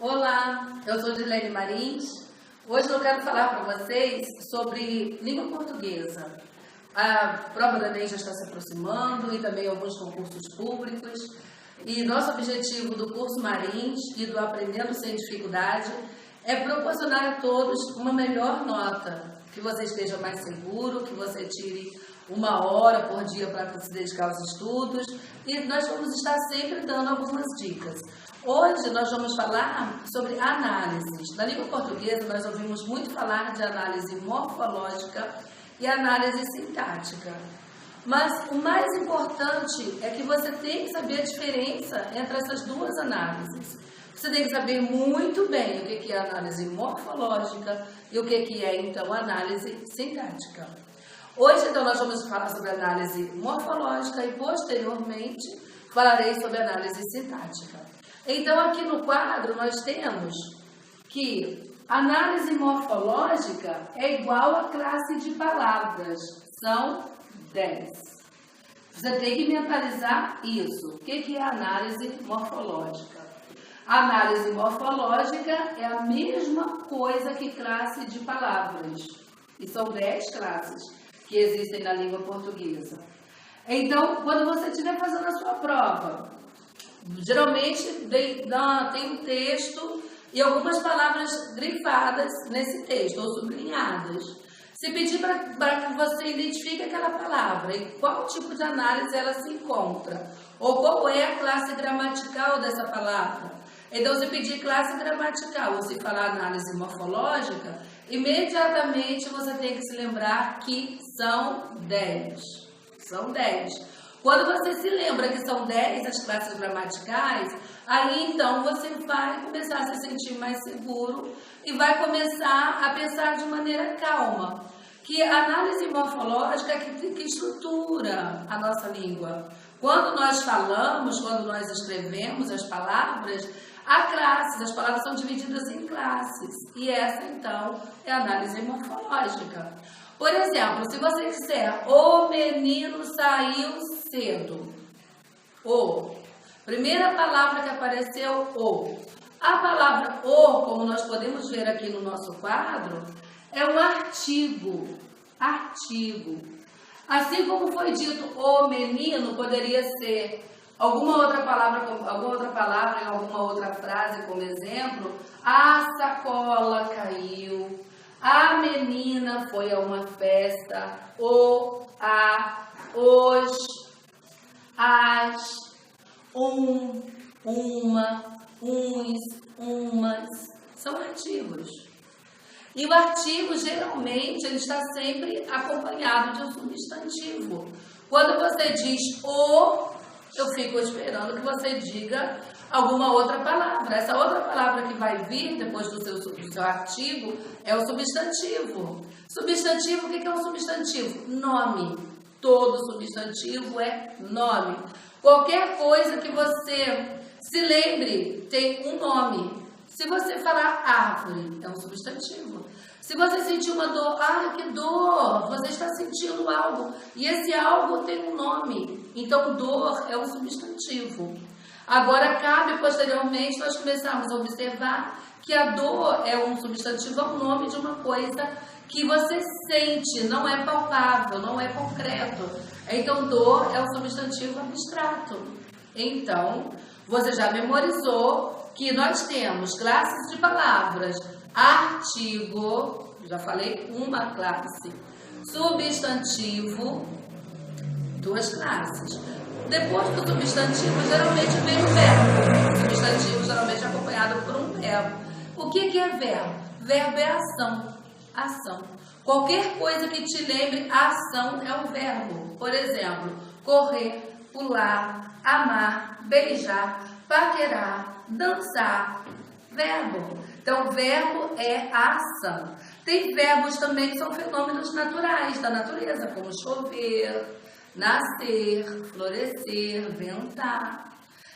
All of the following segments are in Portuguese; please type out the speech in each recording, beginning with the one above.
Olá, eu sou Dilene Marins. Hoje eu quero falar para vocês sobre língua portuguesa. A prova do Enem já está se aproximando e também alguns concursos públicos. E nosso objetivo do curso Marins e do Aprendendo Sem Dificuldade é proporcionar a todos uma melhor nota, que você esteja mais seguro, que você tire 1 hora por dia para se dedicar aos estudos, e nós vamos estar sempre dando algumas dicas. Hoje nós vamos falar sobre análises. Na língua portuguesa nós ouvimos muito falar de análise morfológica e análise sintática. Mas o mais importante é que você tem que saber a diferença entre essas duas análises. Você tem que saber muito bem o que é análise morfológica e o que é, então, análise sintática. Hoje, então, nós vamos falar sobre análise morfológica e, posteriormente, falarei sobre análise sintática. Então, aqui no quadro, nós temos que análise morfológica é igual a classe de palavras. São 10. Você tem que mentalizar isso. O que é análise morfológica? A análise morfológica é a mesma coisa que classe de palavras. E são 10 classes que existem na língua portuguesa. Então, quando você estiver fazendo a sua prova, geralmente tem um texto e algumas palavras grifadas nesse texto, ou sublinhadas. Se pedir para que você identifique aquela palavra e qual tipo de análise ela se encontra, ou qual é a classe gramatical dessa palavra. Então, se pedir classe gramatical ou se falar análise morfológica, imediatamente você tem que se lembrar que são 10. São 10. Quando você se lembra que são 10 as classes gramaticais, aí então você vai começar a se sentir mais seguro e vai começar a pensar de maneira calma. Que a análise morfológica é que estrutura a nossa língua. Quando nós falamos, quando nós escrevemos as palavras, há classes, as palavras são divididas em classes. E essa, então, é a análise morfológica. Por exemplo, se você disser, o menino saiu cedo. O. Primeira palavra que apareceu, o. A palavra o, como nós podemos ver aqui no nosso quadro, é um artigo. Artigo. Assim como foi dito o menino, poderia ser alguma outra palavra em alguma outra frase, como exemplo, a sacola caiu, a menina foi a uma festa, o, a, os, as, um, uma, uns, umas, são artigos. E o artigo, geralmente, ele está sempre acompanhado de um substantivo. Quando você diz o, eu fico esperando que você diga alguma outra palavra. Essa outra palavra que vai vir depois do seu artigo é o substantivo. Substantivo, o que é um substantivo? Nome. Todo substantivo é nome. Qualquer coisa que você se lembre tem um nome. Se você falar árvore, é um substantivo. Se você sentir uma dor, que dor, você está sentindo algo. E esse algo tem um nome. Então, dor é um substantivo. Agora, cabe, posteriormente, nós começarmos a observar que a dor é um substantivo, é o nome de uma coisa que você sente, não é palpável, não é concreto. Então, dor é um substantivo abstrato. Então, você já memorizou que nós temos classes de palavras, artigo, já falei uma classe, substantivo, 2 classes. Depois do substantivo, geralmente vem o verbo. O substantivo geralmente é acompanhado por um verbo. O que é verbo? Verbo é ação. Ação. Qualquer coisa que te lembre a ação é um verbo. Por exemplo, correr, pular, amar, beijar, paquerar, dançar. Verbo. Então, verbo é a ação. Tem verbos também que são fenômenos naturais da natureza, como chover, nascer, florescer, ventar.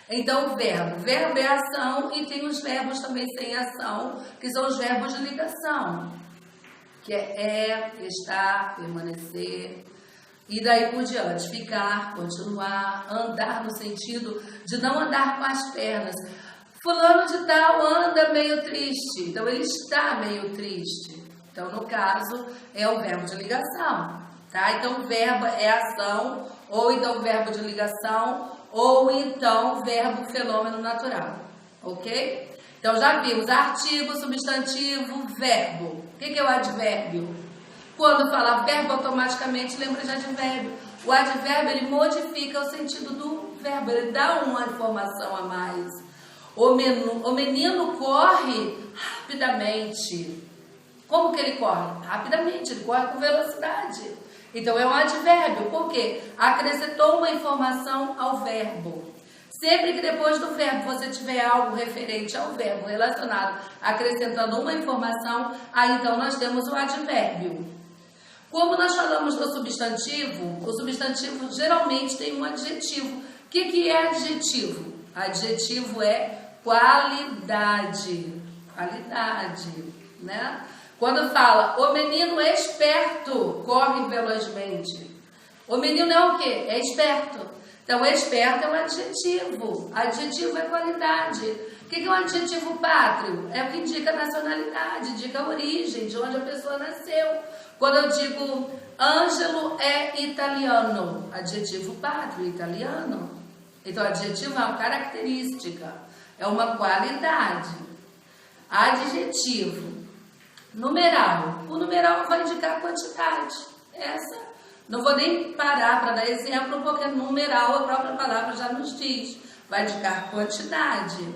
Então, verbo é ação e tem os verbos também sem ação, que são os verbos de ligação, que é, estar, permanecer, e daí por diante, ficar, continuar, andar no sentido de não andar com as pernas. Fulano de tal anda meio triste. Então, ele está meio triste. Então, no caso, é o verbo de ligação, tá? Então, verbo é ação, ou então verbo de ligação, ou então verbo fenômeno natural, ok? Então, já vimos artigo, substantivo, verbo. O que é o advérbio? Quando fala verbo, automaticamente lembra de advérbio. O advérbio, ele modifica o sentido do verbo, ele dá uma informação a mais. O menino corre rapidamente. Como que ele corre? Rapidamente, ele corre com velocidade. Então, é um advérbio. Por quê? Acrescentou uma informação ao verbo. Sempre que depois do verbo você tiver algo referente ao verbo relacionado, acrescentando uma informação, aí então nós temos o advérbio. Como nós falamos do substantivo, o substantivo geralmente tem um adjetivo. O que é adjetivo? Adjetivo é qualidade. Qualidade, né? Quando fala, o menino é esperto, corre velozmente. O menino é o quê? É esperto. Então, esperto é um adjetivo. Adjetivo é qualidade. O que é um adjetivo pátrio? É o que indica nacionalidade, indica a origem, de onde a pessoa nasceu. Quando eu digo, Ângelo é italiano, adjetivo pátrio, italiano. Então, adjetivo é uma característica, é uma qualidade. Adjetivo. Numeral. O numeral vai indicar a quantidade. Essa. Não vou nem parar para dar exemplo, porque numeral, a própria palavra já nos diz. Vai indicar quantidade.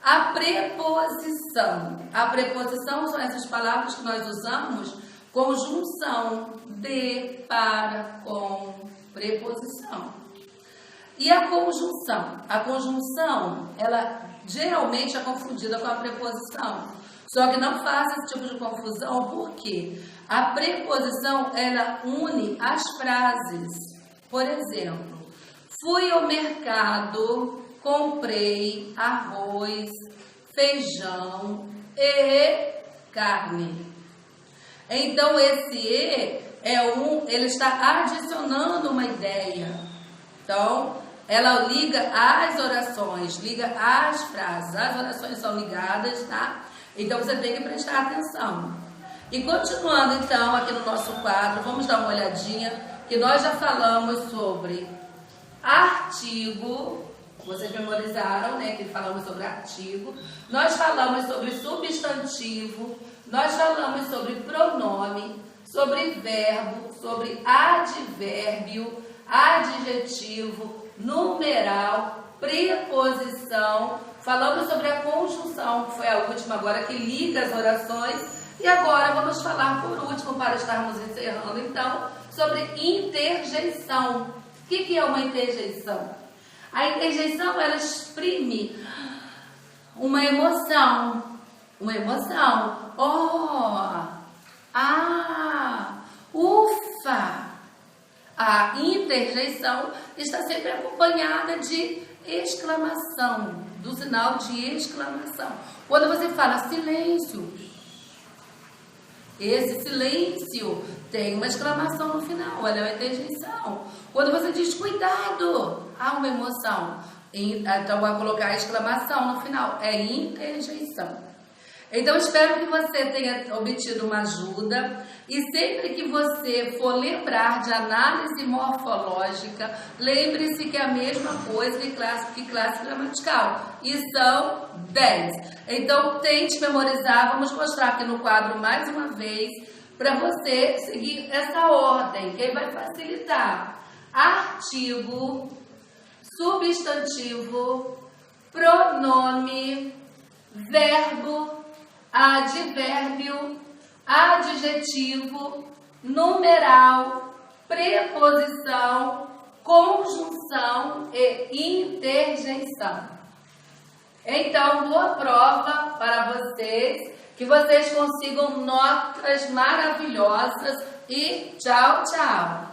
A preposição. A preposição são essas palavras que nós usamos com junção de, para, com, preposição. E a conjunção? A conjunção, ela geralmente é confundida com a preposição. Só que não faça esse tipo de confusão, porque a preposição, ela une as frases. Por exemplo, fui ao mercado, comprei arroz, feijão e carne. Então, esse e ele está adicionando uma ideia. Então, ela liga as orações, liga as frases. As orações são ligadas, tá? Então, você tem que prestar atenção. E continuando, então, aqui no nosso quadro, vamos dar uma olhadinha, que nós já falamos sobre artigo. Vocês memorizaram, né, que falamos sobre artigo. Nós falamos sobre substantivo. Nós falamos sobre pronome, sobre verbo, sobre advérbio, adjetivo, numeral, preposição. Falamos sobre a conjunção, que foi a última agora, que liga as orações. E agora vamos falar por último, para estarmos encerrando, então, sobre interjeição. O que é uma interjeição? A interjeição, ela exprime uma emoção. Uma emoção. Oh! Ah! Ufa! A interjeição está sempre acompanhada de exclamação, do sinal de exclamação. Quando você fala silêncio, esse silêncio tem uma exclamação no final, ela é uma interjeição. Quando você diz cuidado, há uma emoção. Então, vai colocar a exclamação no final, é interjeição. Então, espero que você tenha obtido uma ajuda. E sempre que você for lembrar de análise morfológica, lembre-se que é a mesma coisa que classe gramatical. E são 10. Então, tente memorizar. Vamos mostrar aqui no quadro mais uma vez, para você seguir essa ordem, que aí vai facilitar. Artigo, substantivo, pronome, verbo, advérbio, adjetivo, numeral, preposição, conjunção e interjeição. Então, boa prova para vocês, que vocês consigam notas maravilhosas e tchau, tchau!